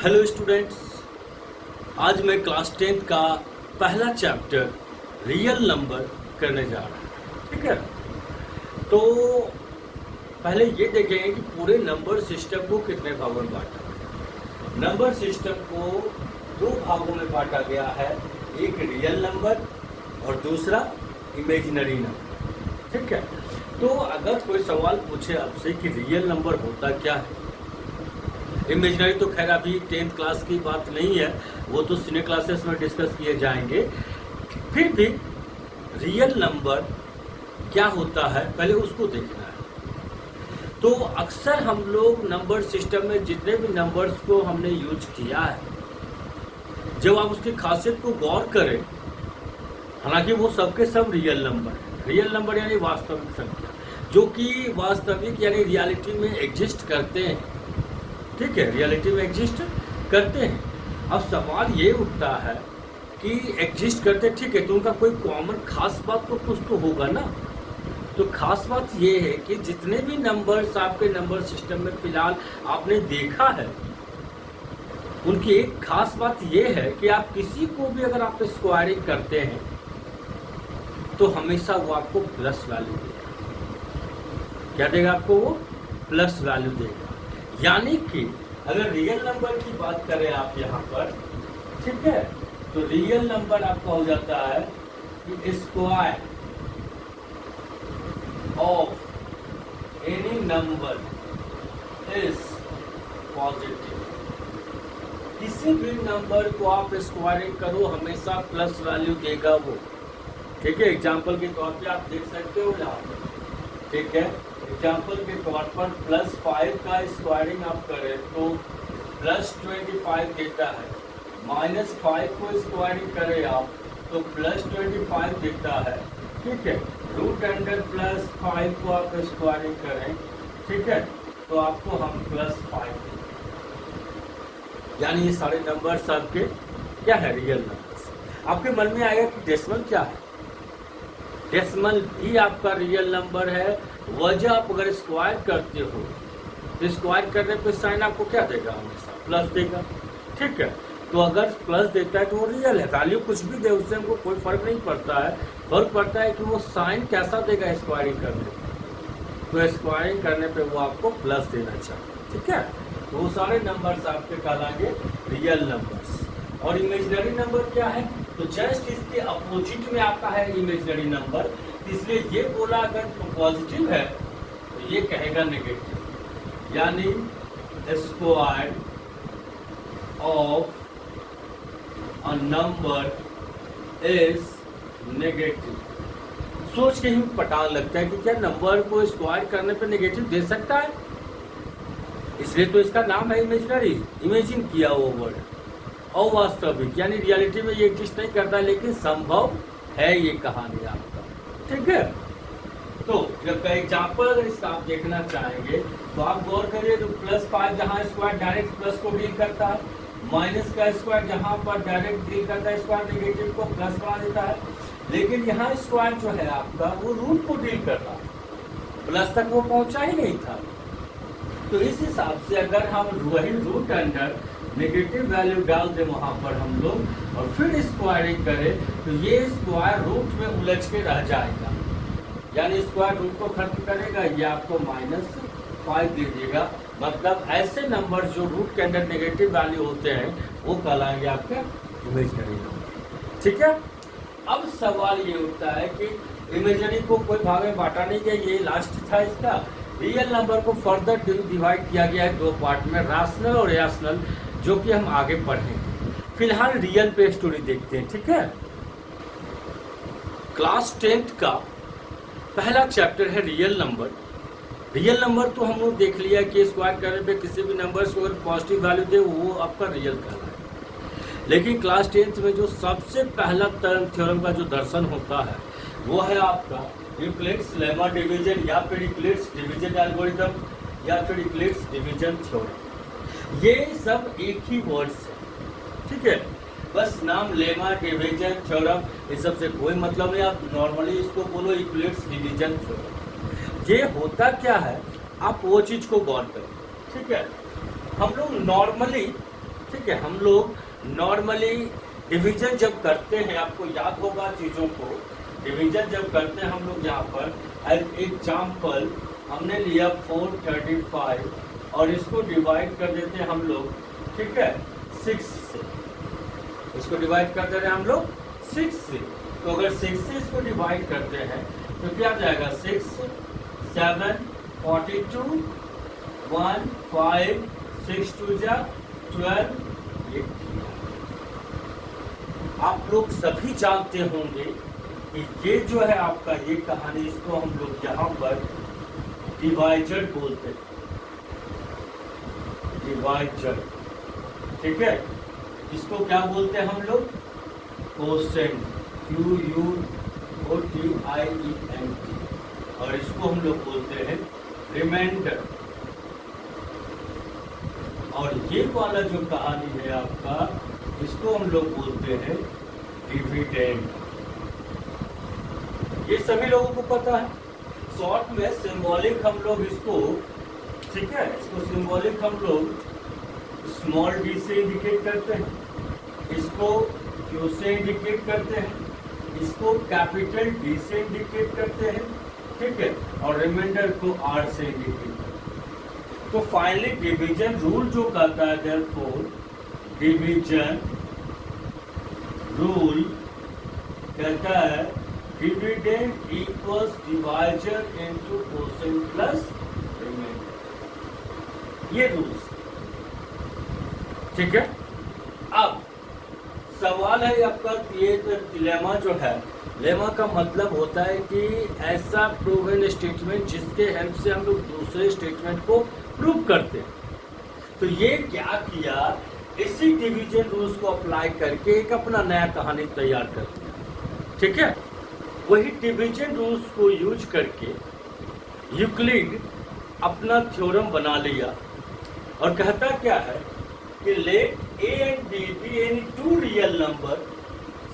Hello students, आज मैं class 10th का पहला चैप्टर रियल नंबर करने जा रहा हूँ। ठीक है, तो पहले ये देखेंगे कि पूरे नंबर सिस्टम को कितने भागों में बांटा। नंबर सिस्टम को दो भागों में बांटा गया है, एक रियल नंबर और दूसरा इमेजिनरी नंबर। ठीक है, तो अगर कोई सवाल पूछे आपसे कि रियल नंबर होता क्या है, इमेजिनरी तो खैर अभी 10th क्लास की बात नहीं है, वो तो सीनियर क्लासेस में डिस्कस किए जाएंगे। फिर भी रियल नंबर क्या होता है पहले उसको देखना है। तो अक्सर हम लोग नंबर सिस्टम में जितने भी नंबर्स को हमने यूज किया है, जब आप उसकी खासियत को गौर करें, हालांकि वो सबके सब रियल नंबर है। रियल नंबर यानी वास्तविक संख्या, जो कि वास्तविक यानी रियलिटी में एग्जिस्ट करते हैं। ठीक है, रियलिटी में एग्जिस्ट करते हैं। अब सवाल ये उठता है कि एग्जिस्ट करते, ठीक है, तो उनका कोई कॉमन खास बात तो कुछ तो होगा ना। तो खास बात ये है कि जितने भी नंबर्स आपके नंबर सिस्टम में फिलहाल आपने देखा है, उनकी एक खास बात ये है कि आप किसी को भी अगर आप स्क्वायरिंग करते हैं तो हमेशा वो आपको प्लस वैल्यू देगा। क्या देगा आपको? वो प्लस वैल्यू देगा। यानी कि अगर रियल नंबर की बात करें आप यहाँ पर, ठीक है, तो रियल नंबर आपका हो जाता है कि square of any number is positive. किसी भी नंबर को आप स्क्वायरिंग करो हमेशा प्लस वैल्यू देगा वो। ठीक है, एग्जाम्पल के तौर पे आप देख सकते हो यहाँ पर। ठीक है, एग्जाम्पल के तौर पर +5 का स्क्वायरिंग आप करें तो +25 देता है। -5 को स्क्वायरिंग करें आप तो +25 देता है। ठीक है, √5 को आप स्क्वायरिंग करें, ठीक है, तो आपको हम +5 देंगे। यानी ये सारे नंबर्स आपके क्या है? Real numbers. आपके मन में आएगा कि डेसिमल क्या है? डेसिमल भी आपका रियल नंबर है। वजह आप अगर स्क्वायर करते हो तो स्क्वायर करने पे साइन आपको क्या देगा? हमेशा प्लस देगा। ठीक है, तो अगर प्लस देता है तो वो रियल है। वैल्यू कुछ भी दे उससे हमको कोई फर्क नहीं पड़ता है। फर्क पड़ता है कि वो साइन कैसा देगा स्क्वायरिंग करने पे। तो स्क्वायरिंग करने पे वो आपको प्लस देना चाहिए। ठीक है, तो वो सारे नंबर्स आपके कहलाएंगे रियल नंबर्स। और इमेजिनरी नंबर क्या है? तो जस्ट इसके अपोजिट में आता है इमेजिनरी नंबर। इसलिए ये बोला अगर पॉजिटिव है तो ये कहेगा नेगेटिव, यानी square of a number is negative. सोच के ही पता लगता है कि क्या नंबर को स्क्वायर करने पे नेगेटिव दे सकता है? इसलिए तो इसका नाम है इमेजिनरी, इमेजिन किया वो वर्ड। अवास्तविक यानी रियलिटी में ये एग्जिस्ट नहीं करता, लेकिन संभव है ये कहानी आपका। ठीक है, तो जब एग्जाम्पल अगर इसका आप देखना चाहेंगे तो आप गौर करिए, तो +5 जहाँ स्क्वायर डायरेक्ट प्लस को डील करता है, माइनस का स्क्वायर जहाँ पर डायरेक्ट डील करता है स्क्वायर नेगेटिव को प्लस बना देता है। लेकिन यहाँ स्क्वायर जो है आपका वो रूट को डील कर रहा है, प्लस तक वो पहुंचा ही नहीं था। तो इस हिसाब से अगर हम वही रूट अंडर नेगेटिव वैल्यू डाल दें वहाँ पर हम लोग और फिर स्क्वायरिंग करें तो ये स्क्वायर रूट में उलझ के रह जाएगा। यानी स्क्वायर रूट को खत्म करेगा, ये आपको -5 दे देगा। मतलब ऐसे नंबर जो रूट के अंदर नेगेटिव वैल्यू होते हैं वो कहलाएंगे आपके इमेजिनरी नंबर। ठीक है, अब सवाल ये उठता है कि इमेजिनरी को कोई भाग में बांटा नहीं गया, ये लास्ट था इसका। रियल नंबर को फर्दर डिवाइड किया गया है दो पार्ट में, रैशनल और इरेशनल, जो कि हम आगे पढ़ेंगे। फिलहाल रियल पे स्टोरी देखते हैं। ठीक है, क्लास 10th का पहला चैप्टर है रियल नंबर। रियल नंबर तो हम लोग देख लिया कि स्क्वायर करने पे किसी भी नंबर को अगर पॉजिटिव वैल्यू दे वो आपका रियल कहलाएगा। लेकिन क्लास 10th में जो सबसे पहला थ्योरम का जो दर्शन होता है वो है आपका यूक्लिड्स लेमा डिवीजन, या फिर यूक्लिड्स डिवीजन एल्गोरिथम, या फिर यूक्लिड्स डिवीजन थ्योरम। ये सब एक ही वर्ड्स है। ठीक है, बस नाम लेमा डिवीजन थ्योरम, इस सब से कोई मतलब नहीं। आप नॉर्मली इसको बोलो यूक्लिड्स डिवीजन थ्योरम। ये होता क्या है आप वो चीज को गौर करें। ठीक है, हम लोग नॉर्मली ठीक है। हम लोग नॉर्मली डिवीजन जब करते हैं, आपको याद होगा चीज़ों को, डिवीजन जब करते हैं हम लोग यहाँ पर एज एग्जाम्पल हमने लिया 435 और इसको डिवाइड कर देते हैं हम लोग, ठीक है, 6 से। इसको डिवाइड कर दे रहे हैं हम लोग 6 से। तो अगर 6 से इसको डिवाइड करते हैं तो क्या जाएगा, 6 7 42 1 5 6 2 जा 12 ये। आप लोग सभी जानते होंगे कि ये जो है आपका ये कहानी, इसको हम लोग यहाँ पर डिवाइजर बोलते हैं, डिवाइजर, ठीक है। इसको क्या बोलते हैं हम लोग, कोसेंट, QUOTIENT, और इसको हम लोग बोलते हैं रिमाइंडर। और ये वाला जो कहानी है आपका, इसको हम लोग बोलते हैं डिविडेंड। ये सभी लोगों को पता है। शॉर्ट में सिंबॉलिक हम लोग इसको, ठीक है, इसको सिंबॉलिक हम लोग स्मॉल डी से इंडिकेट करते हैं, इसको क्यू से इंडिकेट करते हैं, इसको कैपिटल डी से इंडिकेट करते हैं, ठीक है, और रिमाइंडर को आर से इंडिकेट करते हैं। तो फाइनली डिवीजन रूल जो कहता है, देयरफॉर डिवीजन रूल कहता है dividend equals divisor into quotient plus remainder. ये रूल्स, ठीक है। अब सवाल है आपका, ये लेमा जो है, लेमा का मतलब होता है कि ऐसा प्रूवन स्टेटमेंट जिसके हेल्प से हम लोग दूसरे स्टेटमेंट को प्रूव करते हैं। तो ये क्या किया, इसी डिवीजन रूल्स को अप्लाई करके एक अपना नया कहानी तैयार करते हैं, ठीक है। वही डिवीजन रूल्स को यूज करके यूक्लिड अपना थ्योरम बना लिया और कहता क्या है कि let a and b be any two real number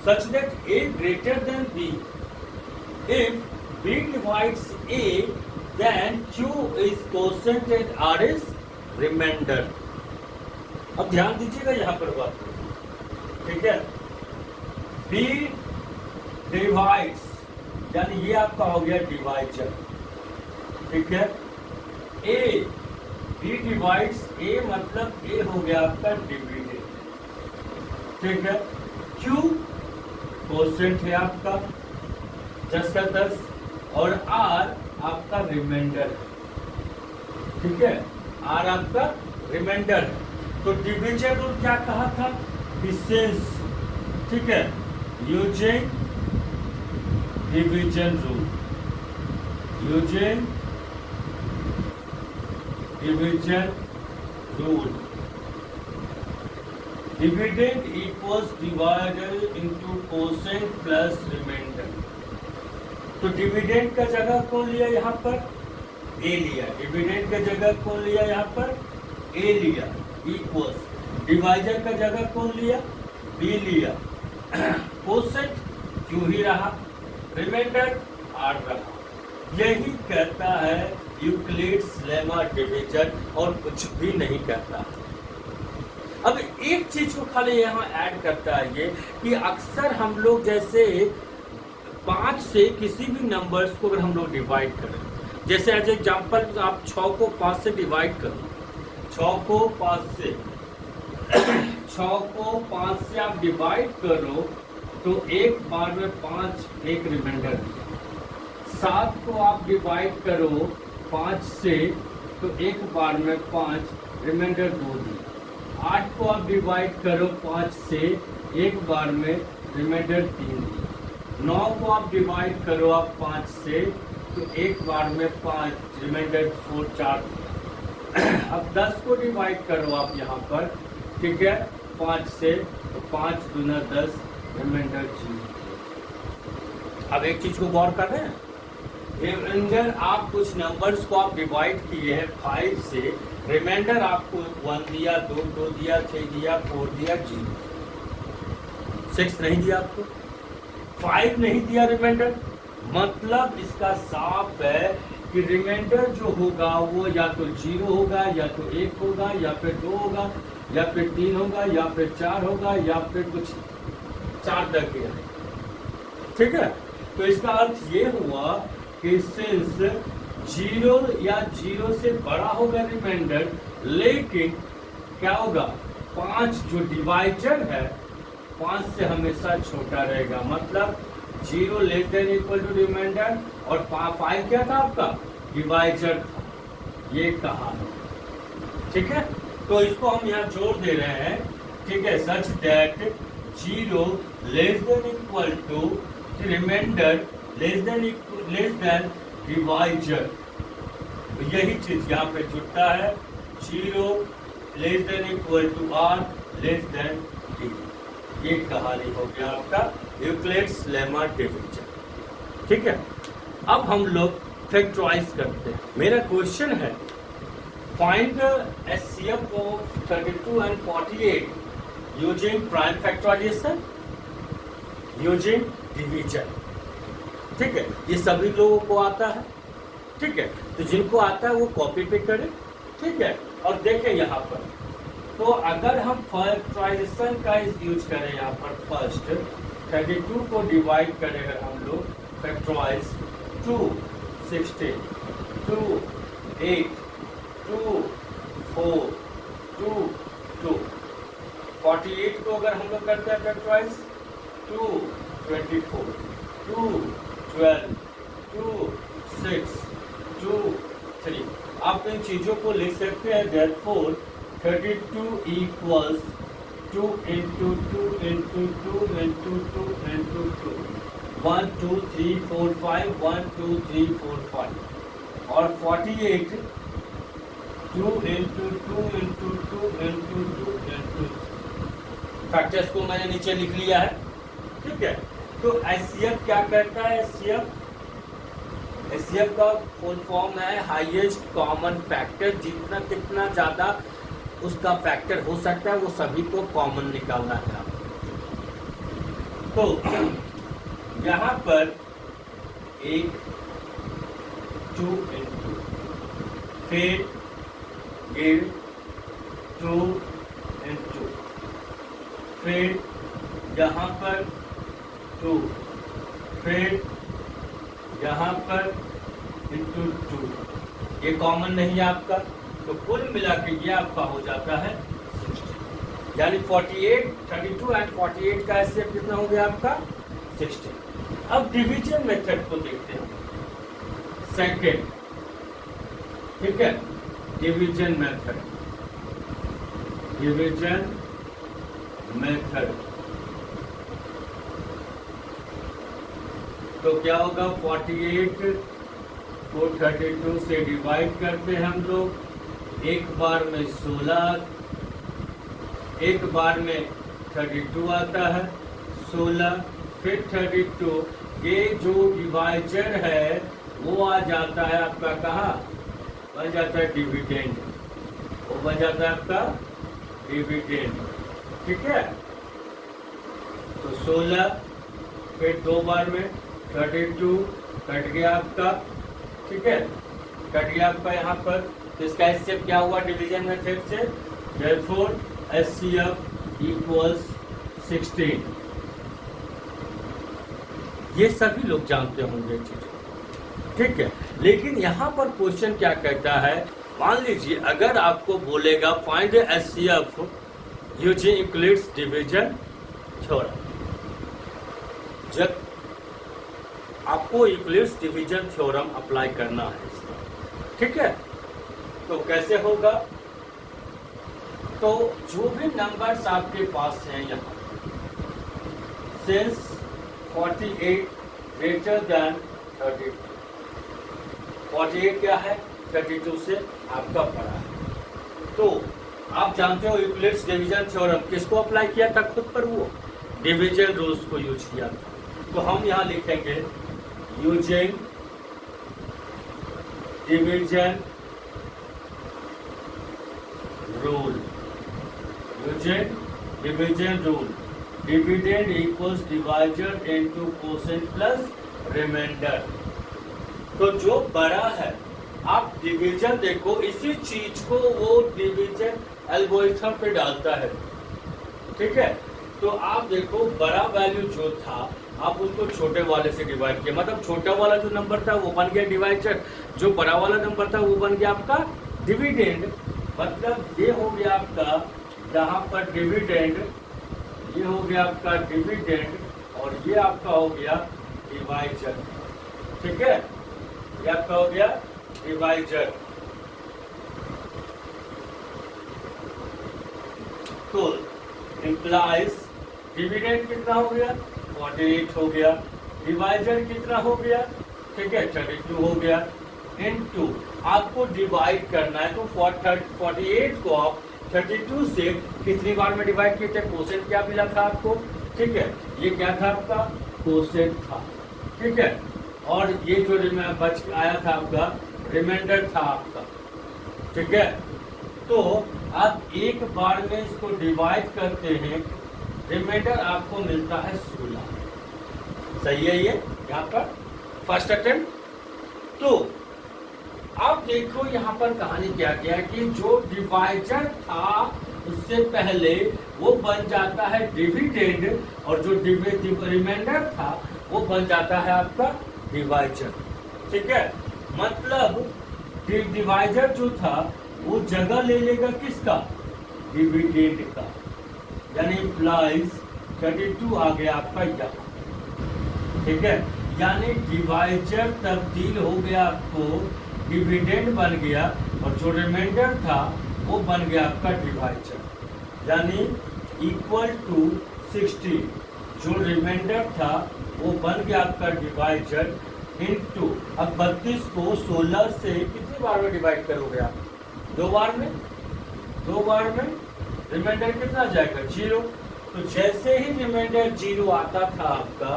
such that a greater than b if b divides a then q is quotient and r is remainder. अब ध्यान दीजिएगा यहाँ पर बात, ठीक है। बी डिवाइड्स, यानी ये आपका हो गया डिवाइजर, ठीक है। ए, बी डिवाइड्स ए मतलब ए हो गया आपका डिविडेंड, ठीक है। क्यू कोसेंट है आपका 10 का 10, और आर आपका रिमाइंडर है, ठीक है, आर आपका रिमाइंडर है। तो डिवीजन रूल क्या कहा था, सिंस, ठीक है, using division rule, using division rule, dividend equals divided into quotient plus remainder. तो डिविडेंड का जगह कौन लिया यहाँ पर, ए लिया। डिविडेंड का जगह कौन लिया यहाँ पर, ए लिया, इक्वल्स डिवाइजर का जगह कौन लिया, बी लिया, कोसेंट क्यू ही रहा, रिमाइंडर आर रहा। यही कहता है यूक्लिड्स लेमा डिवीजन, और कुछ भी नहीं कहता। अब एक चीज को खाली यहाँ ऐड करता है ये कि अक्सर हम लोग जैसे 5 से किसी भी नंबर्स को अगर हम लोग डिवाइड करें, जैसे एज एग्जाम्पल आप 6 को 5 से डिवाइड करो, 6 को 5 से 6 को 5 से आप डिवाइड करो तो एक बार में 5 एक रिमाइंडर दिया। 7 को आप डिवाइड करो 5 से तो एक बार में 5 रिमाइंडर 2 दिया। 8 को आप डिवाइड करो 5 से एक बार में रिमाइंडर 3 दिया। 9 को आप डिवाइड करो आप 5 से तो एक बार में 5 रिमाइंडर 4 4 दिया। अब 10 को डिवाइड करो आप यहाँ पर, ठीक है, 5 से तो 5 दूना 10 रिमाइंडर 0। अब एक चीज को गौर कर रहे हैं, रिमाइंडर आप कुछ नंबर्स को आप डिवाइड किए हैं 5 से, रिमाइंडर आपको 1 दिया, 2 दिया, 6 दिया, 4 दिया, 0, 6 नहीं दिया आपको, 5 नहीं दिया रिमाइंडर। मतलब इसका साफ है कि रिमाइंडर जो होगा वो या तो 0 होगा, या तो 1 होगा, या फिर 2 होगा, या फिर 3 होगा या फिर 4 होगा या फिर कुछ 4 तक ही है। ठीक है, तो इसका अर्थ ये हुआ कि सिंस 0 या 0 से बड़ा होगा रिमाइंडर, लेकिन क्या होगा 5 जो डिवाइजर है 5 से हमेशा छोटा रहेगा, मतलब 0 less than equal to remainder और 5 क्या था आपका डिवाइजर था, ये कहा है। ठीक है, तो इसको हम यहाँ जोड़ दे रहे हैं। ठीक है, such that 0 less than equal to remainder less than divisor, तो यही चीज यहाँ पे जुड़ता है। 0 less than equal to r less than d, ये कहानी हो गया आपका यूक्लिड्स लेमा डिवीजन। ठीक है, अब हम लोग फैक्टराइज करते हैं। मेरा क्वेश्चन है find HCF of 32 and 48 using prime factorization using division. ठीक है, ये सभी लोगों को आता है। ठीक है, तो जिनको आता है वो कॉपी पे करें। ठीक है, और देखें यहाँ पर, तो अगर हम फैक्टराइजेशन का यूज करें यहाँ पर, फर्स्ट 32 को डिवाइड करें अगर हम लोग, फैक्टराइज 2 16 2 8 2 4 2 2 48 को अगर हम लोग करते हैं फैक्टराइज 2 24 2 12 2 6 2 3, आप इन चीजों को लिख सकते हैं। therefore 32 equals 2 into 2 into 2 into 2 into 2 1 2 3 4 5 1 2 3 4 5 और 48 2 into 2 into 2 into 2 into 3। Factors को मैंने नीचे लिख लिया है। ठीक है, तो HCF क्या कहता है? HCF का फुल फॉर्म है हाईएस्ट कॉमन फैक्टर, जितना कितना ज्यादा उसका फैक्टर हो सकता है वो सभी को कॉमन निकालना है आपको। तो यहाँ पर 1 2 into फिर 2 into फिर यहाँ पर 2 फिर यहाँ पर into 2, ये कॉमन नहीं है आपका, तो कुल मिला के ये आपका हो जाता है 60, यानी 48 32 एंड 48 का HCF कितना हो गया आपका 60। अब डिवीजन मेथड को देखते हैं सेकंड। ठीक है, डिवीजन मेथड तो क्या होगा 48 को 32 से डिवाइड करते हैं हम लोग, एक बार में 16, एक बार में 32 आता है 16, फिर 32, ये जो डिवाइजर है वो आ जाता है आपका कहाँ बन जाता है डिविडेंड, वो बन जाता है आपका डिविडेंड। ठीक है, तो 16 फिर 2 बार में 32 कट गया आपका। ठीक है, कट गया आपका यहाँ पर, तो इसका HCF क्या हुआ डिवीजन मेथड से? therefore HCF equals 16। ये सभी लोग जानते होंगे चीजें। ठीक है, लेकिन यहाँ पर क्वेश्चन क्या कहता है, मान लीजिए अगर आपको बोलेगा find HCF using Euclid's division theorem, जब आपको यूक्लिड्स डिवीजन थ्योरम अप्लाई करना है इसका। ठीक है, तो कैसे होगा? तो जो भी नंबर्स आपके पास हैं यहाँ, सिंस 48 ग्रेटर देन 32, 48 क्या है 32 से आपका बड़ा है, तो आप जानते हो यूक्लिड्स डिवीजन थ्योरम किसको अप्लाई किया था? खुद पर वो डिवीजन रूल्स को यूज किया था। तो हम यहाँ लिखेंगे using division rule, using division rule, dividend equals divisor into quotient plus remainder. तो जो बड़ा है, आप डिवीजन देखो, इसी चीज को वो डिवीजन एल्गोरिथम पे डालता है, ठीक है। तो आप देखो बड़ा वैल्यू जो था आप उसको छोटे वाले से डिवाइड किया, मतलब छोटा वाला जो नंबर था वो बन गया डिवाइजर, जो बड़ा वाला नंबर था वो बन गया आपका डिविडेंड। मतलब ये हो गया आपका यहाँ पर डिविडेंड, ये हो गया आपका डिविडेंड और ये आपका हो गया डिवाइजर, ठीक है। ये आपका हो गया डिवाइजर। तो इम्प्लाइज डिविडेंड कितना हो गया 48 हो गया, डिवाइजर कितना हो गया, ठीक है 32 हो गया, इनटू आपको डिवाइड करना है तो 48 को आप 32 से कितनी बार में डिवाइड किए थे, कोसेंट क्या मिला था आपको, ठीक है। ये क्या था आपका कोसेंट था, ठीक है। और ये जो बच आया था आपका रिमाइंडर था आपका, ठीक है। तो आप एक बार में इसको डिवाइड करते हैं, रिमाइंडर आपको मिलता है 16। सही है ये यहाँ पर फर्स्ट अटेम्प्ट। तो आप देखो यहाँ पर कहानी क्या क्या है कि जो डिवाइजर था उससे पहले वो बन जाता है डिविडेंड और जो रिमाइंडर था वो बन जाता है आपका डिवाइजर, ठीक है। मतलब डिवाइजर जो था वो जगह ले लेगा किसका, डिविडेंड का, यानी इम्प्लाइज 32 आ गया आपका यहाँ, ठीक है। यानी डिवाइजर तब्दील हो गया आपको डिविडेंड बन गया और जो रिमाइंडर था वो बन गया आपका डिवाइजर, यानी इक्वल टू 60। जो रिमाइंडर था वो बन गया आपका डिवाइजर इनटू, अब 32 को 16 से कितनी बार में डिवाइड करोगे आप, दो बार में, रिमाइंडर कितना जाएगा 0। तो जैसे ही रिमाइंडर 0 आता था आपका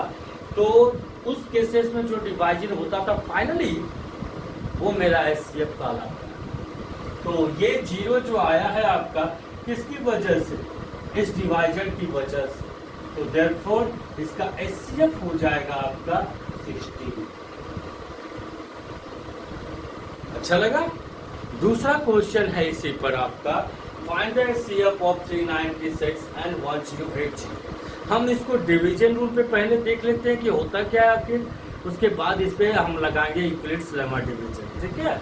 तो उस केसेस में जो डिवाइजर होता था फाइनली वो मेरा एचसीएफ कहलाता है। तो ये 0 जो आया है आपका किसकी वजह से, इस डिवाइजर की वजह से, तो देयरफॉर इसका एचसीएफ हो जाएगा आपका 60। अच्छा लगा। दूसरा क्वेश्चन है इसी पर आपका, find the HCF of 396 and 1080। हम इसको डिवीजन रूल पे पहले देख लेते हैं कि होता क्या है आखिर, उसके बाद इस पे हम लगाएंगे यूक्लिड्स लेमा डिवीजन, ठीक है।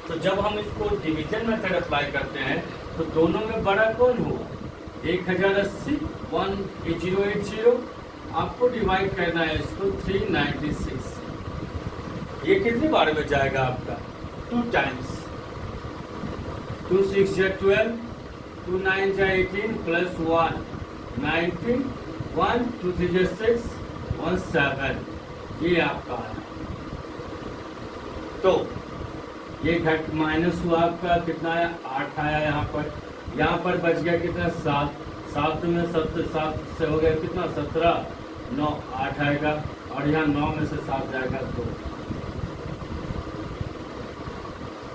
तो जब हम इसको डिवीजन मेथड अप्लाई करते हैं तो दोनों में बड़ा कौन हुआ, 1080 1080, आपको डिवाइड करना है इसको 396। ये कितनी बार में जाएगा आपका 2 टाइम्स, 2 6 जा 12, 2 9 जा 18 प्लस 1 19, 1 2 3 जा 6 1 7, ये आपका है। तो ये घट माइनस हुआ आपका कितना आया 8 आया, यहाँ पर बच गया कितना 7 में 7 से हो गया कितना 17, 9 8 आएगा और यहाँ 9 में से 7 जाएगा 2।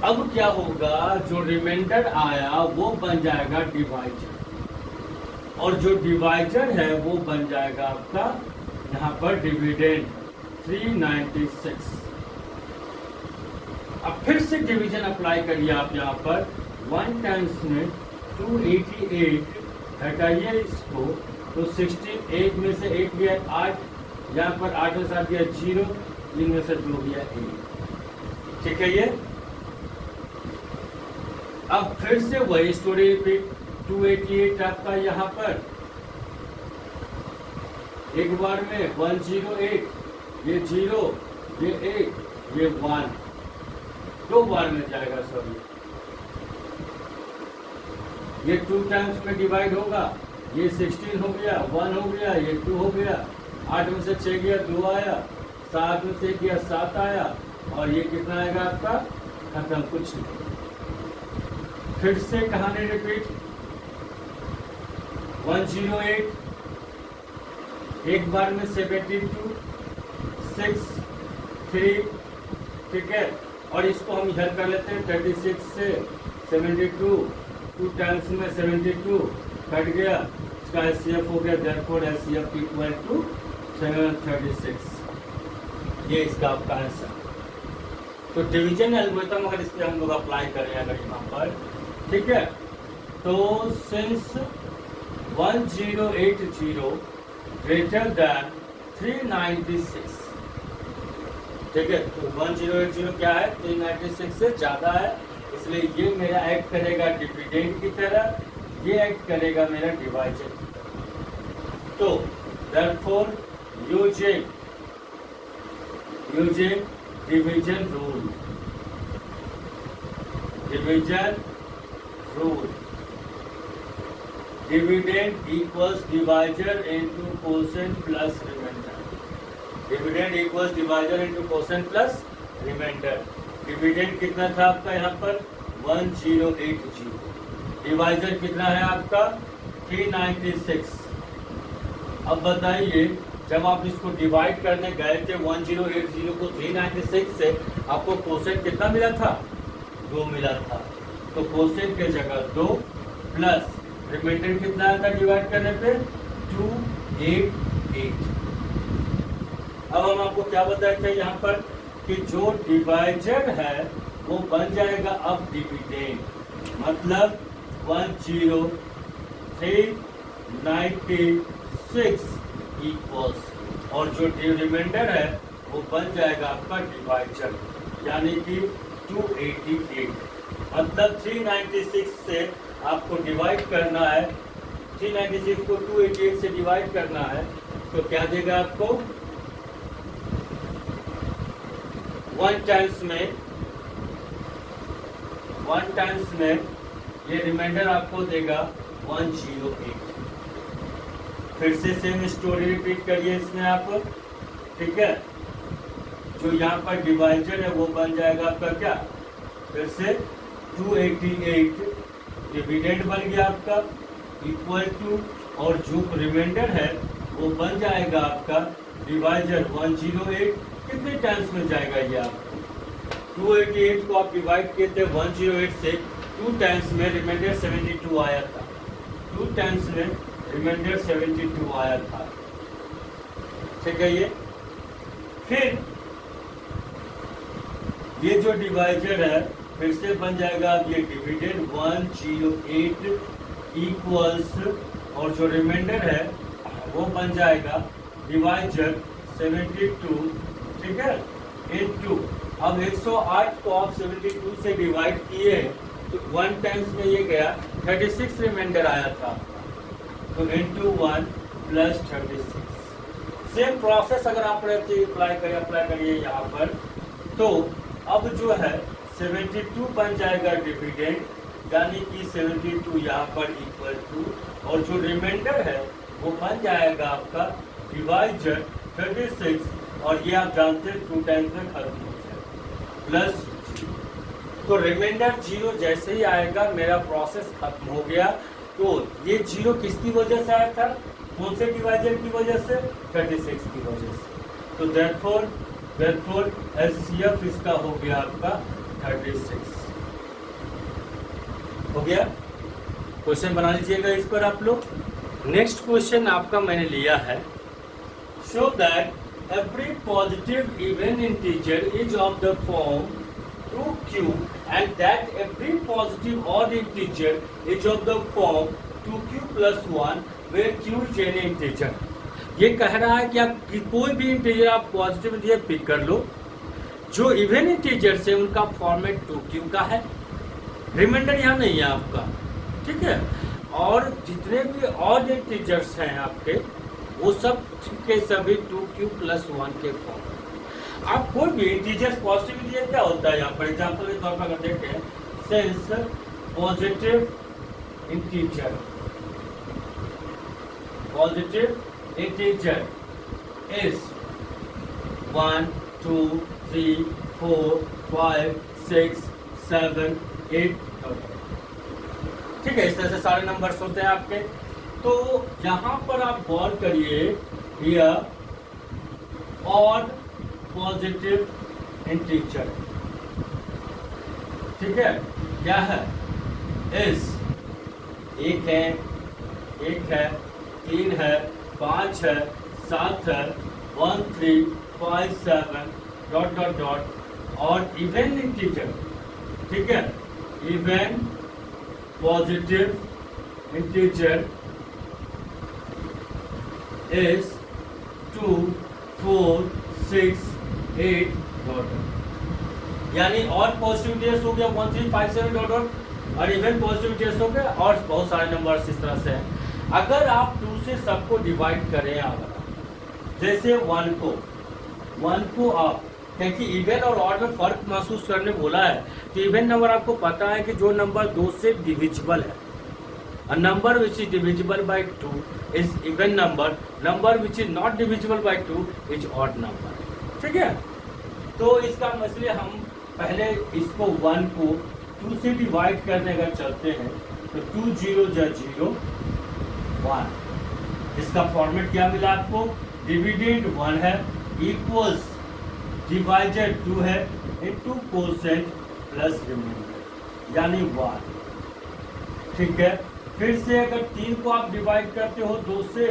अब क्या होगा, जो रिमाइंडर आया वो बन जाएगा डिवाइजर और जो डिवाइजर है वो बन जाएगा आपका यहाँ पर डिविडेंड 396। अब फिर से डिवीजन अप्लाई करिए आप यहाँ पर 1 टाइम्स में 288 हटाइए इसको तो 16, 8 में से 8 गया 8, यहाँ पर 8 में 7 गया 0, 3 में से 2 गया 1, ठीक है। ये अब फिर से वही स्टोरी रिपीट, 288 आपका यहाँ पर एक बार में 108, ये 0, ये 8, ये 1, 2 बार में जाएगा सॉरी, ये 2 टाइम्स में डिवाइड होगा, ये 16 हो गया 1 हो गया, ये 2 हो गया, 8 में से 6 गया 2 आया, 7 में से गया 7 आया और ये कितना आएगा आपका खत्म, कुछ नहीं। फिर से कहानी रिपीट, 108 एक बार में 72 6 3, ठीक है। और इसको हम इधर कर लेते हैं 36 से 72, 2 टाइम्स में 72 कट गया, इसका एचसीएफ हो गया, देयरफॉर एचसीएफ इक्वल टू 736। ये इसका आपका आंसर। तो डिवीजन एल्गोरिथम अगर इस पर हम लोग अप्लाई करें अगर यहाँ पर, ठीक है, तो सिंस 1080 ग्रेटर दैन 396, ठीक है, तो 1080 क्या है, 396 से ज्यादा है, इसलिए ये मेरा एक्ट करेगा डिविडेंड की तरह, ये एक्ट करेगा मेरा डिवाइजर की तरह। तो therefore using division rule, dividend equals divisor into quotient plus remainder, dividend equals divisor into quotient plus remainder. Dividend कितना था आपका यहाँ पर 1080, डिवाइजर कितना है आपका 396। अब बताइए जब आप इसको डिवाइड करने गए थे 1080 को 396 से, आपको कोसेंट कितना मिला था, 2 मिला था, तो कोसेंट के जगह 2 प्लस रिमाइंडर कितना आया था डिवाइड करने पे 288। अब हम आपको क्या बताए थे यहाँ पर कि जो डिवाइजर है वो बन जाएगा अब डिविडेंड, मतलब 10396 इक्वल्स, और जो रिमाइंडर है वो बन जाएगा आपका डिवाइजर, यानी कि 288। मतलब 396 से आपको डिवाइड करना है, 396 को 288 से डिवाइड करना है, तो क्या देगा आपको 1 टाइम्स में ये रिमाइंडर आपको देगा 108। फिर से सेम स्टोरी रिपीट करिए इसमें आप, ठीक है, जो यहाँ पर डिवाइजर है वो बन जाएगा आपका क्या, फिर से 288 डिविडेंड बन गया आपका इक्वल टू, और जो रिमाइंडर है वो बन जाएगा आपका डिवाइजर 108। कितने टाइम्स में जाएगा ये आपको, 288 को आप डिवाइड किए थे 108 से, 2 टाइम्स में रिमाइंडर 72 आया था, 2 टाइम्स में रिमाइंडर 72 आया था, ठीक है। ये फिर ये जो डिवाइजर है फिर से बन जाएगा अब ये डिविडेंड 108 इक्वल्स, और जो रिमाइंडर है वो बन जाएगा डिवाइजर 72, ठीक है, इनटू, अब 108 को आप 72 से डिवाइड किए तो 1 टाइम्स में ये गया 36 रिमाइंडर आया था, तो इनटू 1 प्लस 36। सेम प्रोसेस अगर आप अप्लाई करिए यहाँ पर, तो अब जो है 72 बन जाएगा डिविडेंड, यानी कि 72 यहाँ पर इक्वल टू, और जो रिमाइंडर है वो बन जाएगा आपका डिवाइजर 36, और ये आप जानते हैं 2 टाइम्स में खत्म हो जाएगा प्लस, तो रिमाइंडर 0 जैसे ही आएगा मेरा प्रोसेस खत्म हो गया। तो ये 0 किसकी वजह से आया था, कौन से डिवाइजर की वजह से, 36 की वजह से, तो देयरफॉर एचसीएफ इसका हो गया आपका 36 हो गया। क्वेश्चन बना लीजिएगा इस पर आप लोग। नेक्स्ट क्वेश्चन आपका मैंने लिया है, show that every positive even integer is of the form 2q and that every positive odd integer is of the form 2q plus 1 where q is any integer। ये कह रहा है कि आप कोई भी इंटीजर आप पॉजिटिव इंटीजर पिक कर लो, जो इवन इंटीजर से उनका फॉर्मेट 2q का है, रिमाइंडर यहाँ नहीं है आपका, ठीक है, और जितने भी ऑड इंटीजर्स हैं आपके वो सब के सभी 2q plus 1 के फॉर्म। आप कोई भी इंटीजर्स, पॉजिटिव इंटीजर क्या होता है यहाँ पर एग्जांपल के तौर पर अगर देखें, सिंस पॉजिटिव इंटीजर इज 1 2 3 4 5 6 7 8, ठीक है, इस तरह से सारे नंबर्स होते हैं आपके। तो यहाँ पर आप गौर करिए, हियर ऑड पॉजिटिव इंटीजर, ठीक है, क्या है, इस 1 है 3 है 5 है 7 है 1 3 5 7 डॉट डॉट डॉट, और इवन इंटीजर, ठीक है, even positive integer is 2, 4, 6, 8 dot, यानी और पॉजिटिविटीज हो गया 1, 3, 5, 7 डॉट डॉट, और इवन पॉजिटिविटीज हो गया, और बहुत सारे नंबर्स इस तरह से हैं। अगर आप 2 से सबको डिवाइड करें, अगर जैसे 1 को आप क्योंकि इवन और ऑड में फर्क महसूस करने बोला है, तो इवन नंबर आपको पता है कि जो नंबर 2 से डिविजिबल है, a number which is divisible by 2 is even number which is not divisible by 2 is odd number। ठीक है, तो इसका मतलब हम पहले इसको 1 को 2 से डिवाइड करने का चलते हैं, तो 2 0 जा 0 1। इसका फॉर्मेट क्या मिला आपको, डिविडेंड 1 है, इक्वल्स डिवाइडेड 2 है, इनटू कोसेंट प्लस रिमाइंडर यानी 1। ठीक है, फिर से अगर 3 को आप डिवाइड करते हो 2 से,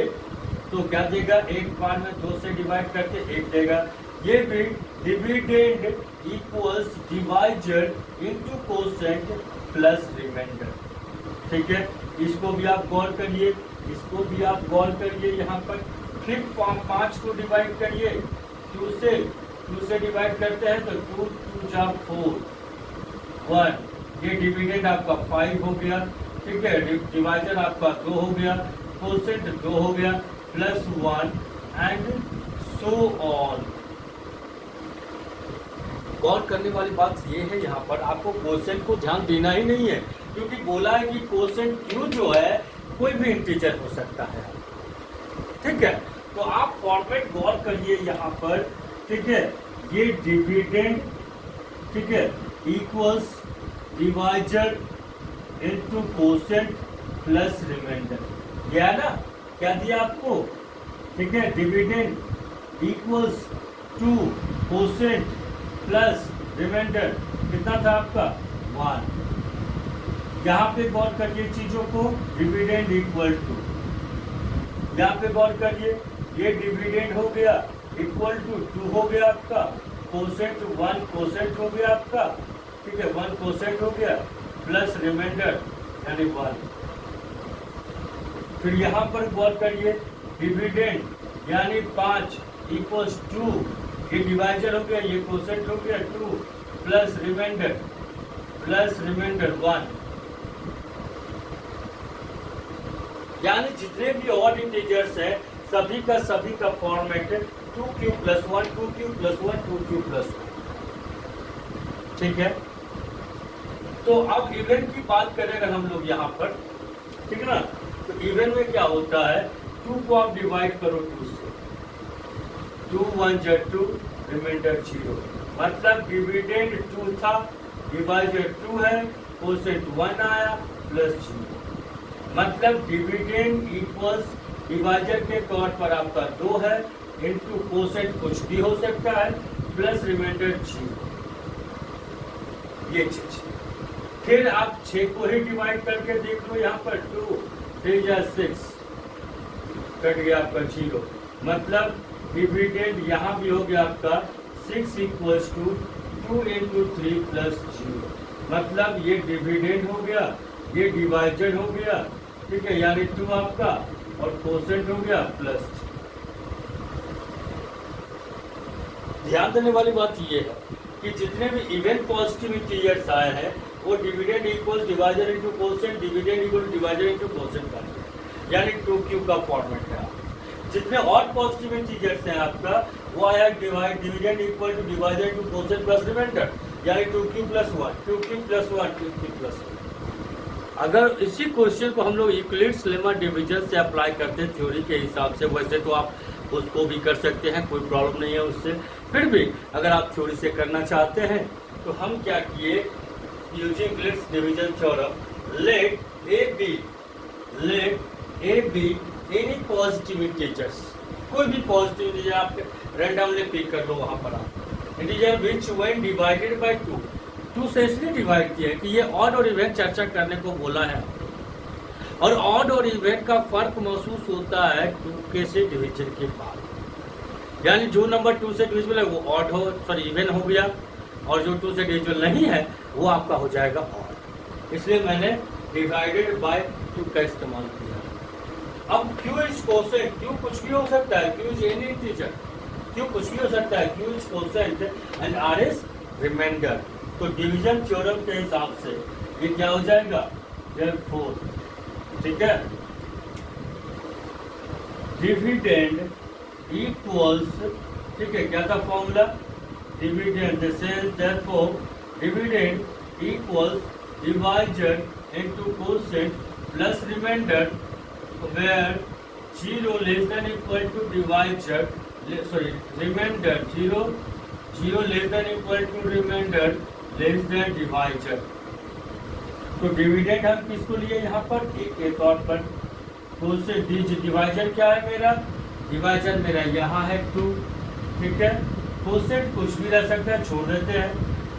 तो क्या देगा, एक बार में 2 से डिवाइड करके 1 देगा। ये भी dividend equals divided into quotient plus remainder. ठीक है, इसको भी आप गौर करिए, इसको भी आप गौर करिए। यहाँ पर फिर 5 को डिवाइड करिए 2 से डिवाइड करते हैं तो 2 2 जा 4 1, ये डिविडेंड आपका 5 हो गया। ठीक है, डिवाइजर आपका 2 हो गया, कोसेंट 2 हो गया, प्लस 1 एंड सो ऑन। गौर करने वाली बात ये है, यहाँ पर आपको कोसेंट को ध्यान देना ही नहीं है, क्योंकि बोला है कि कोसेंट क्यू जो है कोई भी इंटीजर हो सकता है। ठीक है, तो आप फॉर्मेट गौर करिए यहाँ पर। ठीक है, ये डिविडेंड, ठीक है, equals divisor into quotient plus remainder, यह ना क्या दिया आपको। ठीक है, dividend equals 2 quotient plus remainder कितना था आपका 1। यहाँ पे गौर करिए चीजों को, डिविडेंड इक्वल टू, यहाँ पे गौर करिए, ये डिविडेंड हो गया इक्वल टू 2 हो गया आपका, कोसेंट 1 कोसेंट हो गया आपका। ठीक है, 1 कोसेंट हो गया प्लस रिमाइंडर यानी 1। फिर यहाँ पर गौर करिए, डिविडेंड यानी 5 इक्वल्स 2, ये डिवाइजर हो गया, ये कोसेंट हो गया 2 प्लस रिमाइंडर 1। यानी जितने भी ऑड इंटीजर्स है सभी का format 2q plus 1 2q plus 1 2q plus 1। ठीक है, तो अब इवन की बात करें अगर हम लोग यहाँ पर, ठीक है ना, तो इवन में क्या होता है, 2 को आप डिवाइड करो 2 से, 2 1 जा 2 रिमाइंडर 0, मतलब डिविडेंड 2 था, डिवाइडेड 2 है, कोसेंट 1 आया प्लस 0, मतलब डिविडेंड इक्वल्स डिवाइजर के तौर पर आपका 2 है, इनटू कोसेंट कुछ भी हो सकता है, प्लस रिमाइंडर 0, ये चीज। फिर आप 6 को ही डिवाइड करके देख लो, यहाँ पर 2 3 या 6 कट गया आपका 0, मतलब डिविडेंड यहाँ भी हो गया आपका 6 इक्वल्स टू 2 इंटू 3 प्लस 0, मतलब ये डिविडेंड हो गया, ये डिवाइडेड हो गया। ठीक है, यानी 2 आपका और कोसेंट हो गया प्लस। ध्यान देने वाली बात ये है कि जितने भी इवन पॉजिटिव इंटीजर्स आए हैं वो dividend equal divisor into quotient, dividend equal divisor into quotient का है, यानी 2q का फॉर्मेट है। जितने और पॉजिटिव इंटीजर्स हैं आपका वो आया dividend equal to divisor into quotient plus remainder, यानी 2q plus 1 2q plus 1 2q plus 1। अगर इसी क्वेश्चन को हम लोग यूक्लिड्स लेमा डिवीजन से अप्लाई करते हैं थ्योरी के हिसाब से, वैसे तो आप उसको भी कर सकते हैं, कोई प्रॉब्लम नहीं है उससे। फिर भी अगर आप थ्योरी से करना चाहते हैं तो हम क्या किए, using Euclid's division theorem, let a b any positive integers, कोई भी पॉजिटिव इंटीजर आप रैंडमली पिक कर लो वहाँ पर आप, integer which when divided by 2 से इसलिए डिवाइड किया है कि ये ऑड और इवन चर्चा करने को बोला है, और ऑड और इवन का फर्क महसूस होता है 2 से डिवीजन के बाद, यानी जो नंबर 2 से डिविजिबल है वो ऑड हो, सॉरी इवन हो गया, और जो 2 से डिविजिबल नहीं है वो आपका हो जाएगा ऑड। इसलिए मैंने डिवाइडेड बाय टू का इस्तेमाल किया। अब Q इज कोसेंट, Q कुछ भी हो सकता है, Q is any integer, Q कुछ भी हो सकता है, Q is quotient and R is remainder. तो डिवीजन थ्योरम के हिसाब से ये क्या हो जाएगा, therefore, ठीक है, डिविडेंड इक्वल्स, ठीक है, क्या था formula, dividend, this is therefore dividend equals divided into quotient plus remainder where 0 less than equal to divisor, sorry, remainder 0 less than equal to remainder less than divisor। तो dividend हम किसको लिए यहाँ पर, एक के तौर पर, तो उससे डिवाइजर क्या है मेरा, डिवाइजर मेरा यहाँ है 2, ठीक है, कोसेंट कुछ भी रह सकता है, छोड़ देते हैं,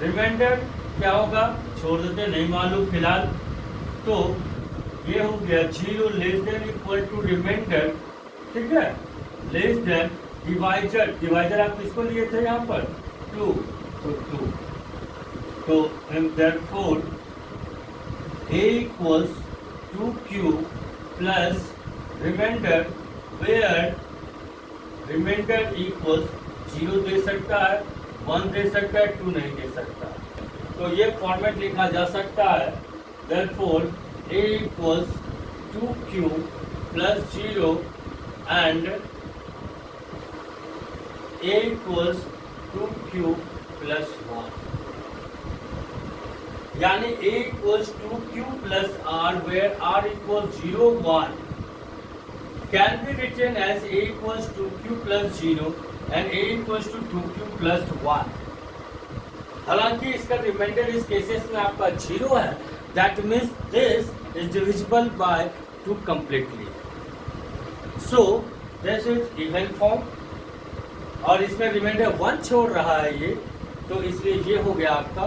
रिमाइंडर क्या होगा, छोड़ देते हैं, नहीं मालूम फिलहाल। तो ये हो गया 0 less than equal to remainder, ठीक है, लेस देन डिवाइजर, डिवाइजर आप किसको लिए थे यहाँ पर, 2, तो 2, तो therefore A equals 2Q plus remainder, where remainder equals 0 दे सकता है, 1 दे सकता है, 2 नहीं दे सकता। तो ये फॉर्मेट लिखा जा सकता है, therefore A equals 2Q plus 0 and A equals 2Q plus 1, यानी A equals 2Q plus R where R equals 0, 1 can be written as A equals 2Q plus 0 and A equals to 2Q plus 1। हालांकि इसका reminder इस cases में आपका 0 है, that means this is divisible by 2 completely, so this is even form, और इसमें reminder 1 छोड़ रहा है ये, तो इसलिए ये हो गया आपका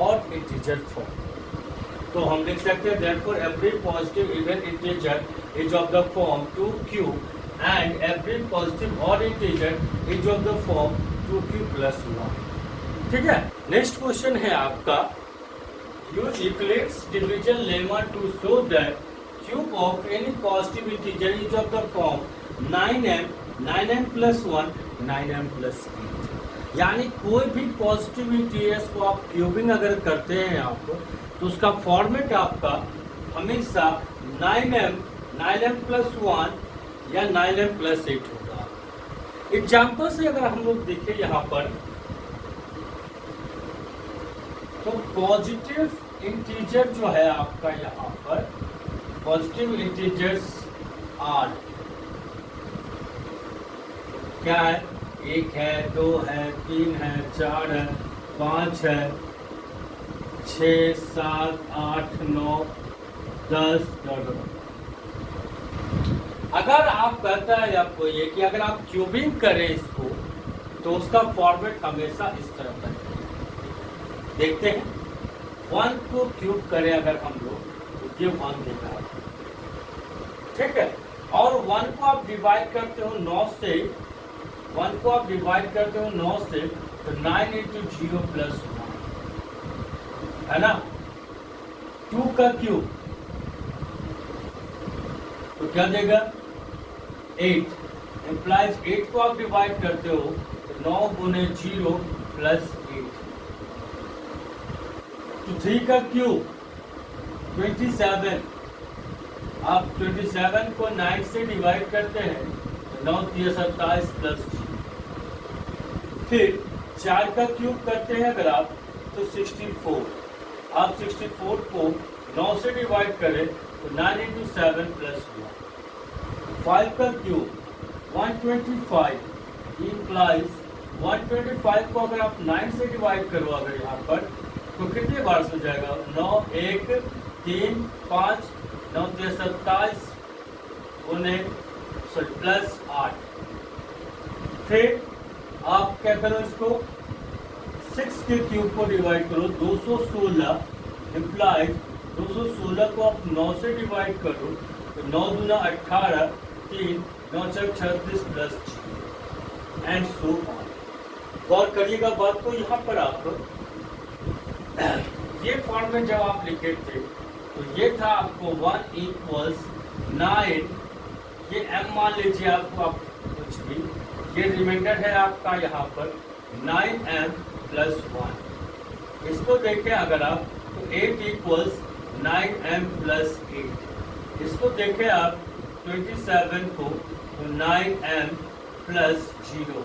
ऑड इंटीजर फॉर्म। तो हम लिख सकते हैं therefore every positive even integer is of the form 2Q and every positive odd integer is of the form 2Q plus 1, ठीक है। नेक्स्ट क्वेश्चन है आपका, use Euclid's division lemma to show that cube of any positive integer is of the form 9m, 9m plus 1, 9m plus 8। यानी कोई भी positive integers को आप cubing अगर करते हैं आप, तो उसका फॉर्मेट आपका हमेशा 9m, 9m plus 1 या 9m plus 8 होगा। एग्जाम्पल से अगर हम लोग देखें यहाँ पर, तो पॉजिटिव इंटीजर जो है आपका यहाँ पर, पॉजिटिव इंटीजर्स आर क्या है, 1 है, 2 है, 3 है, 4 है, 5 है, 6, 7, 8, 9, 10, 11। अगर आप कहता है आपको ये कि अगर आप क्यूबिंग करें इसको, तो उसका फॉर्मेट हमेशा इस तरह का देखते हैं। 1 को क्यूब करें अगर हम लोग, तो ये 1 देगा, ठीक है, और 1 को आप डिवाइड करते हो 9 से, 1 को आप डिवाइड करते हो 9 से, तो 9 इंटू 0 प्लस 1 है ना, 2 का क्यूब तो क्या देगा 8, इम्प्लाइज 8 को आप डिवाइड करते हो तो 9 गुने 0 प्लस 8, तो 3 का क्यूब 27, आप 27 को 9 से डिवाइड करते हैं तो 9 3 27 प्लस 0, फिर 4 का क्यूब करते हैं अगर आप तो 64, आप 64 को 9 से डिवाइड करें तो 9 इंटू 7 प्लस 1, 5 का क्यूब 125, इम्प्लाइज 125 को अगर आप 9 से डिवाइड करो अगर यहाँ पर तो कितने बार हो जाएगा, 9 1 3 5 9 3 27 प्लस 8, फिर आप क्या करो इसको 6 के क्यूब को डिवाइड करो 216, इम्प्लाइज 216 को आप 9 से डिवाइड करो तो 9 दूना 18, 3 9 4 36 प्लस 6 एंड सो ऑन। गौर करिएगा बात को, यहाँ पर आप ये फॉर्म में जब आप लिखे थे तो ये था आपको 1 इक्वल्स 9, ये m मान लीजिए आपको, आप कुछ भी, ये रिमाइंडर है आपका यहाँ पर 9m प्लस 1। इसको देखें अगर आप, तो 8 इक्वल्स 9m प्लस 8। इसको देखें आप 27 को, तो 9m प्लस 0।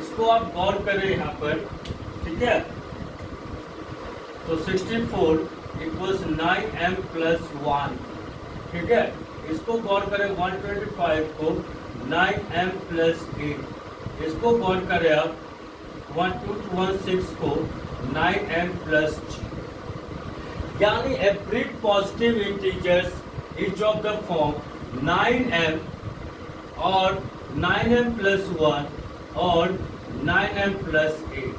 इसको आप गौर करें यहाँ पर, ठीक है। तो 64 इक्वल्स 9m प्लस 1, ठीक है। इसको गौर करें 125 को 9m प्लस 8। इसको गौर करें आप 1216 को 9m प्लस 0। यानी every positive integers is of the form 9m और 9m प्लस 1 और 9m प्लस 8,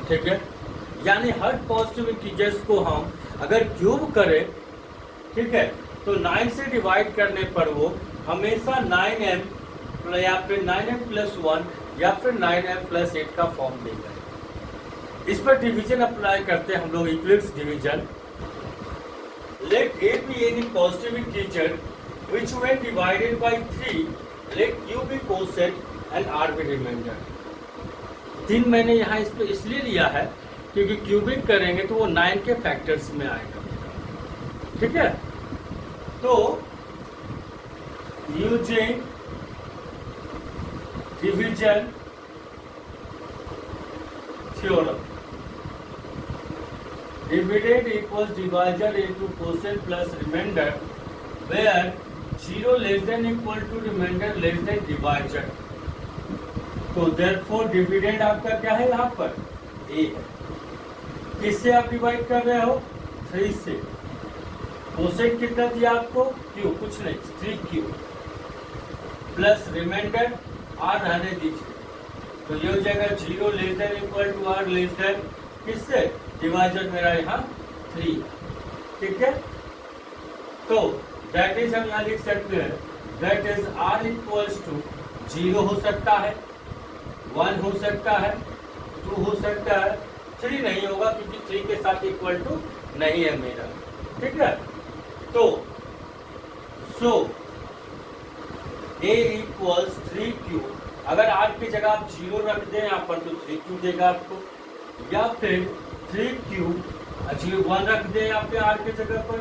ठीक है। यानी हर पॉजिटिव इंटीजर्स को हम अगर क्यूब करें, ठीक है, तो 9 से डिवाइड करने पर वो हमेशा 9m या फिर 9m प्लस 1 या फिर 9m प्लस 8 का फॉर्म देगा। इस पर डिवीजन अप्लाई करते हैं हम लोग, Euclid's division. Let a be any positive integer which when divided by 3 let q be quotient and r be remainder। 3 मैंने यहाँ इस पे इसलिए लिया है क्योंकि क्यूबिक करेंगे तो वो 9 के फैक्टर्स में आएगा, ठीक है। तो using division theorem, dividend equals divisor into quotient plus remainder where 0 less than equal to remainder less than divisor. तो देयरफॉर डिविडेंड आपका क्या है यहाँ पर, a है। किससे आप डिवाइड कर रहे हो, 3 से। क्वोशिएंट कितना दिया आपको, q, कुछ नहीं, 3q प्लस रिमाइंडर r रहने दीजिए। तो ये हो जाएगा 0 less than equal to r less than किससे, डिवाइजर मेरा यहाँ 3, ठीक है। तो दैट इज हम यहाँ लिख सकते हैं, that is r equals to 0 हो सकता है, 1 हो सकता है, 2 हो सकता है, 3 नहीं होगा क्योंकि 3 के साथ इक्वल टू नहीं है मेरा, ठीक है। तो सो a इक्वल्स 3q, अगर r की जगह आप 0 रख दें यहाँ पर तो 3q देगा आपको, या फिर 3q 1 रख दें यहाँ पे r की जगह पर,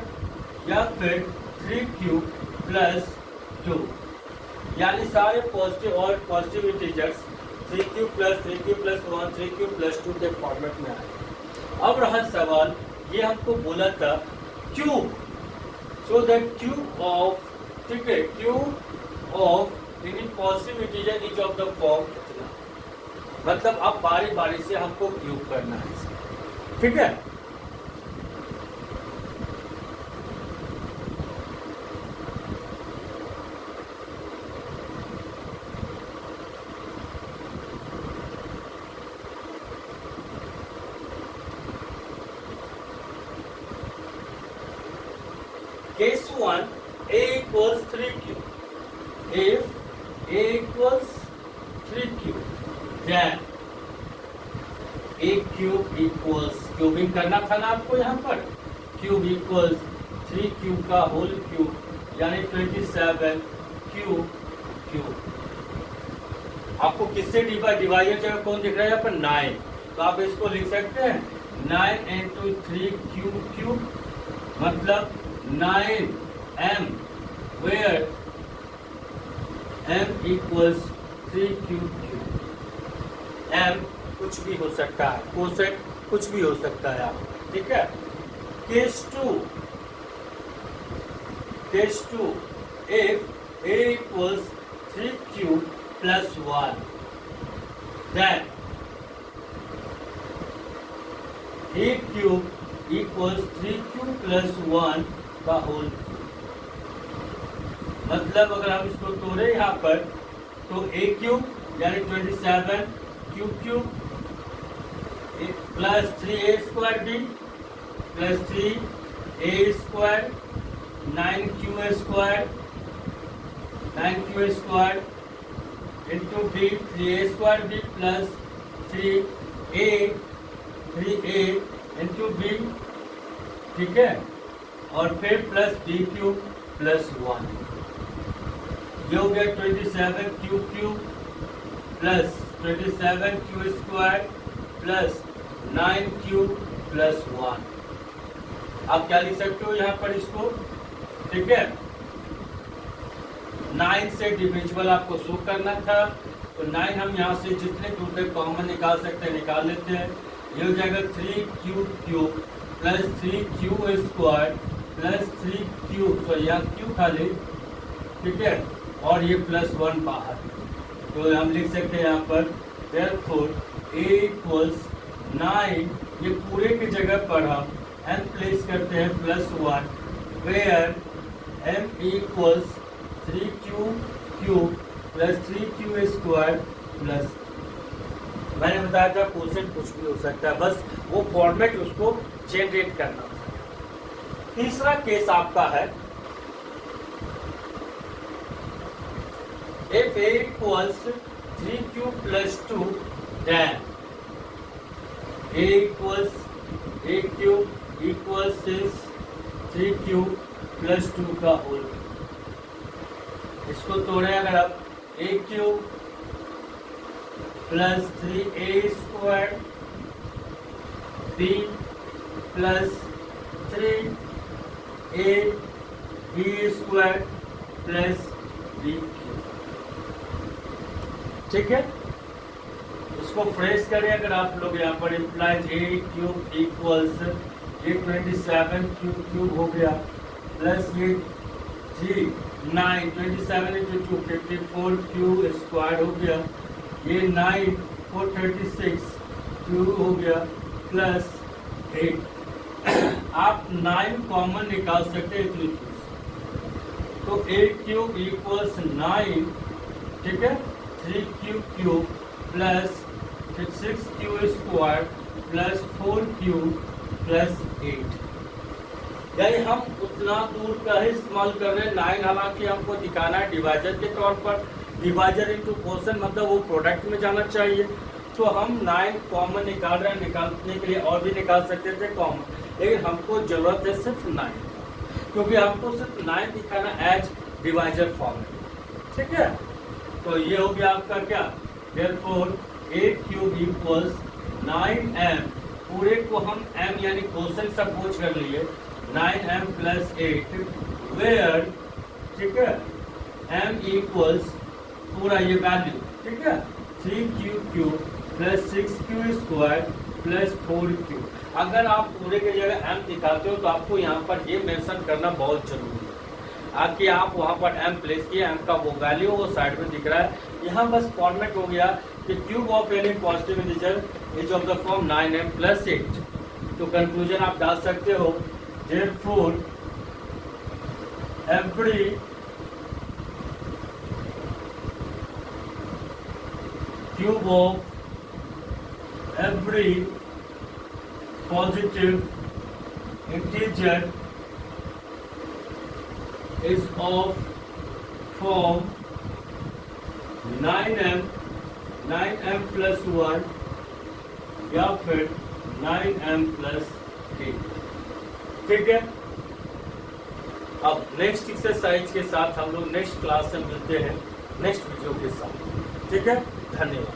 या फिर 3q प्लस 2। यानी सारे पॉजिटिव और positive integers 3q plus 1 3q plus 2 के फॉर्मेट में आए। अब रहा सवाल, ये हमको बोला था cube, so that cube of, ठीक है, cube of any positive integer is of the form कितना, मतलब अब बारी बारी से हमको क्यूब करना है इसमें, ठीक है। Case 1, a equals 3q. If a equals 3q, then a cube equals, cubing करना था ना आपको यहाँ पर, क्यूब इक्वल्स 3q का होल क्यूब यानी 27 क्यूब क्यूब। आपको किससे डिवाइडर जगह कौन दिख रहा है यहाँ पर, 9, तो आप इसको लिख सकते हैं 9 into 3q क्यूब, मतलब 9m where m equals 3q cube। m कुछ भी हो सकता है, कोसेक कुछ भी हो सकता है आप, ठीक है। Case 2, if a equals 3q plus 1 then a cube equals 3q plus 1 का होल। मतलब अगर हम इसको तोड़े यहाँ पर तो a क्यूब यानी 27 cube plus 3a square b plus 3a square 9q square into b 3a square b plus 3a into b, ठीक है। और फिर प्लस डी क्यूब प्लस 1, ये हो गया 27 cube plus 27 Q square plus 9 cube plus 1। आप क्या लिख सकते हो यहाँ पर इसको, ठीक है। 9 से डिविजिबल आपको शो करना था, तो 9 हम यहाँ से जितने दूर तक कॉमन निकाल सकते हैं निकाल लेते हैं। ये हो जाएगा 3 cube plus 3 q square plus 3 cube, तो यहाँ क्यू खाली, ठीक है, और ये प्लस 1 बाहर, तो हम लिख सकते हैं यहाँ पर देयरफॉर a इक्वल्स 9, ये पूरे की जगह पर हम m प्लेस करते हैं plus 1, where m equals 3 cube plus 3 q square plus, मैंने बताया था क्वेश्चन कुछ भी हो सकता है, बस वो फॉर्मेट उसको जनरेट करना था। तीसरा केस आपका है if a equals 3 cube plus 2 then a equals a cube equals 3 cube plus 2 का होल। इसको तोड़े अगर आप a cube plus 3a square b plus 3a b square plus b cube, ठीक है। इसको फ्रेश करें अगर आप लोग यहाँ पर, इम्प्लाइज a क्यूब इक्वल्स ये 27 क्यूब हो गया प्लस ये 9 27 इंटू 2 54 क्यू स्क्वायर हो गया, ये 9 436 क्यू हो गया प्लस 8। आप 9 कॉमन निकाल सकते हैं इतनी चीज, तो 8 क्यूब इक्वल्स 9, ठीक है, 3 cube plus 6 Q square plus 4 cube plus 8। यानी हम उतना दूर का ही इस्तेमाल कर रहे हैं। 9 हालांकि हमको दिखाना है डिवाइजर के तौर पर, डिवाइजर इनटू क्वेश्चन मतलब वो प्रोडक्ट में जाना चाहिए, तो हम 9 कॉमन निकाल रहे हैं। निकालने के लिए और भी निकाल सकते थे कॉमन, लेकिन हमको जरूरत है सिर्फ 9, क्योंकि हमको सिर्फ 9 दिखाना एज डिवाइजर फॉर्म, ठीक है। तो ये हो गया आपका क्या, therefore a cube equals 9m, पूरे को हम m यानी क्वेश्चन सपोज कर लिए 9m प्लस 8, वेयर, ठीक है, m इक्वल्स पूरा ये वैल्यू, ठीक है, 3 cube plus 6 Q square plus 4 Q. अगर आप पूरे की जगह m दिखाते हो तो आपको यहाँ पर ये मेंशन करना बहुत जरूरी है कि आप वहाँ पर m प्लेस किए, m का वो वैल्यू वो साइड में दिख रहा है। यहाँ बस फॉर्मेट हो गया कि cube of any positive integer is of the form 9m plus 8। तो कंक्लूजन आप डाल सकते हो, therefore every cube of every positive integer is of form 9m plus 1 या फिर 9m plus 8, ठीक है। अब नेक्स्ट एक्सरसाइज के साथ हम लोग नेक्स्ट क्लास में मिलते हैं नेक्स्ट वीडियो के साथ, ठीक है। धन्यवाद।